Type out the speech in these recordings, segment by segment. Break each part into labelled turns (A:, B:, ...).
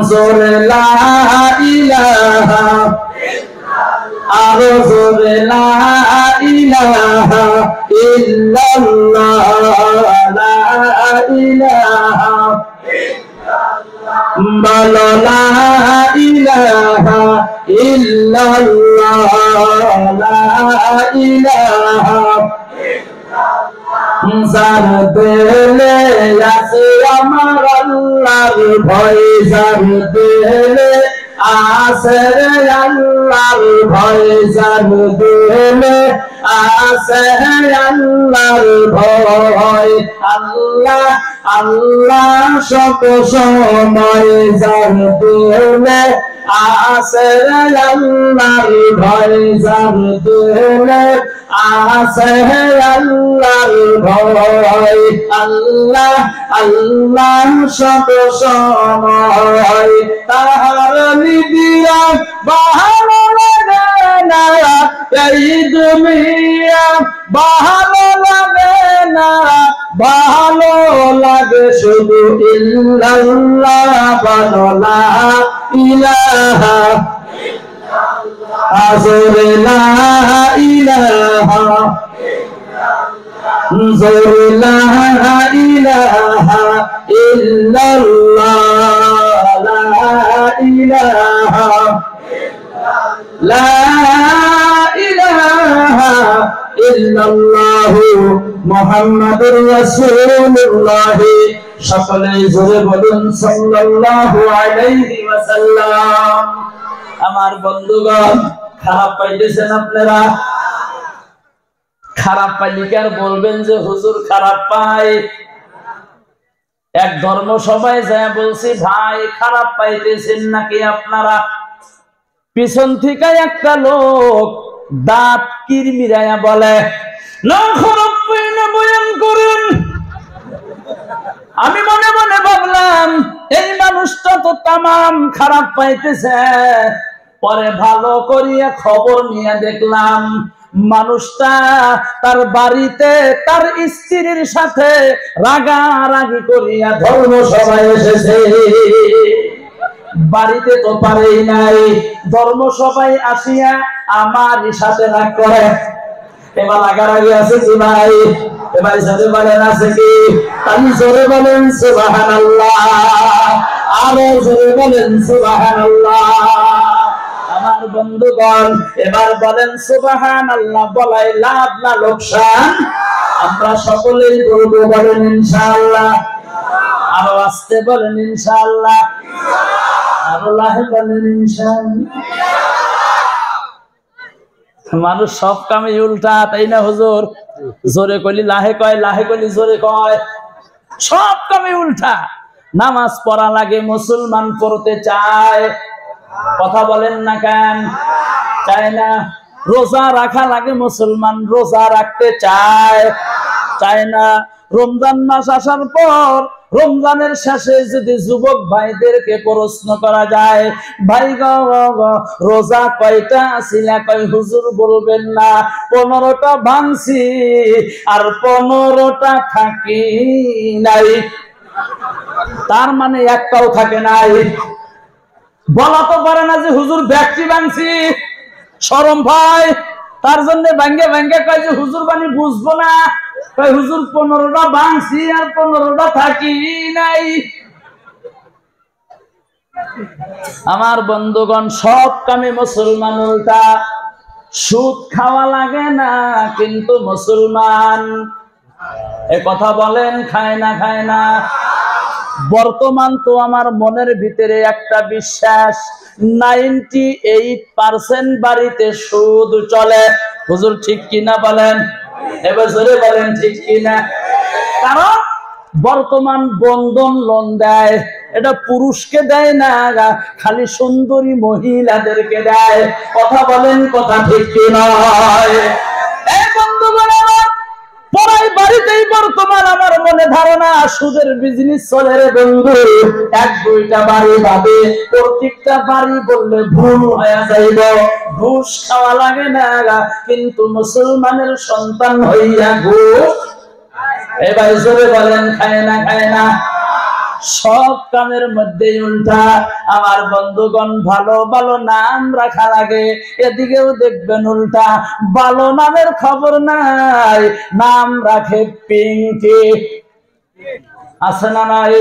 A: জোরে লা ইলাহা আরো জোরে লা ইলাহা ইল্লাল্লাহ লা ইলাহা বলো লা ইলাহা ইল্লাল্লাহ লা ইলাহা যার দিলে আছে আমার আল্লাহর ভয় যার দিলে আছে আল্লাহর ভয় যার দিলে আছে আল্লাহর ভয় আল্লাহ আল্লাহ সব সময় যার দিলে আছে আল্লাহর ভয় যার দিলে আছে আল্লাহর ভয় আল্লাহ আল্লাহ সব সময় তাহার নিদিয়া ভালো লাগে না এই দুনিয়া ভালো লাগে না ভালো লাগে শুধু ইল্লাল্লাহ বলো লা ইলাহা জোরে লা ইলাহা জোরে লা ইলাহা ইল্লাল্লাহ লা ইলাহা লা ইলাহা ইল্লাল্লাহ মুহাম্মাদুর রাসূলুল্লাহ সকলে জোরে বলুন সাল্লাল্লাহু আলাইহি ওয়াসাল্লাম। আমার বন্ধুগণ খারাপ পাইতেছেন আপনারা? খারাপ পাইলে কি আর বলবেন যে হুজুর খারাপ পাই? এক ধর্ম সবাই যায় বলছি ভাই খারাপ পাইতেছেন নাকি আপনারা? পিছন থেকে একটা লোক দাঁত কিরমিরায়া বলে না খারাপ পাই না বয়ান করেন। আমি মনে মনে ভাবলাম এই মানুষটা তো তামাম খারাপ পাইতেছে। পরে ভালো করিয়া খবর নিয়ে দেখলাম মানুষটা তার বাড়িতে তার স্ত্রীর সাথে রাগারাগি করিয়া ধর্ম সভায় এসেছে। বাড়িতে তো পারেই নাই, ধর্ম সভায় আসিয়া আমার সাথে রাগ করে। এবার রাগারাগি আছে কি ভাই? এবার সাথে বলেন আছে কি? আমি জোরে বলেন সুবহানাল্লাহ, আরো জোরে বলেন সুবহানাল্লাহ। আমার বন্ধুগণ এবার বলেন সুবহানাল্লাহ বলাই লাভ না লোকসান? আমরা সকলেই বলবো, বলেন ইনশাআল্লাহ। আরো আসতে বলেন ইনশাআল্লাহ, আরো লাহে বলেন ইনশাআল্লাহ। মানুষ সব কামে উল্টা, তাই না হুজুর? জোরে কইলি লাহে কয়, লাহে কইলি জোরে কয়। সব কামে উল্টা। নামাজ পড়া লাগে, মুসলমান পড়তে চায়, কথা বলেন না কেন? চায় না। রোজা রাখা লাগে, মুসলমান রোজা রাখতে চায়, চায় না। রমজান মাস আসার পর রমজানের শেষে যদি যুবক ভাইদেরকে প্রশ্ন করা যায়, ভাই গো রোজা কয়টা ছিলা? কয় হুজুর বলবেন না, 15টা ভাঙছি আর 15টা থাকি নাই। তার মানে একটাও থাকে নাই। বলা তো পারে না যে হুজুর ব্যক্তি ভাঙছি, শরম ভাই। তার জন্য ভাঙ্গে ভাঙ্গে কয় যে হুজুর বাণী বুঝবো না। কয় হুজুর 15টা ভাঙছি আর 15টা থাকি নাই। আমার বন্ধুগণ সব কামে মুসলমান উল্টা। সুদ খাওয়া লাগে না কিন্তু মুসলমান, এ কথা বলেন খায় না? খায় না। বর্তমান তো আমার মনের ভিতরে একটা বিশ্বাস, 98% বাড়িতে সুদ চলে। হুজুর ঠিক কিনা বলেন? এবার জোরে বলেন ঠিক কিনা? কারণ বর্তমান বন্ধন লোন দেয়, এটা পুরুষকে দেয় না, খালি সুন্দরী মহিলাদেরকে দেয়। কথা বলেন, কথা ঠিক কি নয়? এই বন্ধুগণ আমার পড়াই বাড়িতেই বর্তমান আমার মনে ধারণা সুদের বিজনেস চলে রে বন্ধু। 1-2টা বাড়ি ভাবে প্রত্যেকটা বাড়ি বললে ভুল হয়ে যাইব। ঘুষ খাওয়া লাগে না কিন্তু মুসলমানের সন্তান হইয়া ঘুষ। এবার জোরে বলেন খায় না? খায় না। সব কামের মধ্যে উল্টা। আমার বন্ধুগণ, ভালো ভালো নাম রাখা লাগে, এদিকেও দেখবেন উল্টা। ভালো নামের খবর নাই, নাম রাখে পিঙ্কি, আছে না নাই?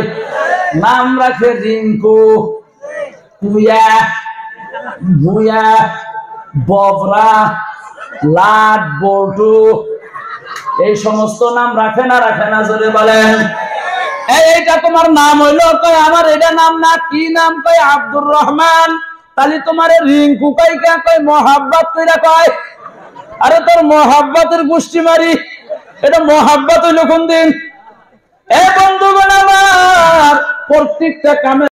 A: নাম রাখে রিঙ্কু, পুয়া, ভুয়া, ববরা, লাট, বল্টু, এই সমস্ত নাম রাখে না রাখে না? জোরে বলেন। এইটা তোমার নাম হইলো? কয় আমার এটা নাম না। কি নাম? কয় আব্দুর রহমান। তাহলে তোমার রিঙ্কু কয় কে? কয় মোহাব্বত কইরা কয়। আরে তোর মোহাব্বতের গোষ্ঠী মারি, এটা মোহাব্বত হইলো কোন দিন? এ বন্ধুগণ আমার, প্রত্যেকটা কামে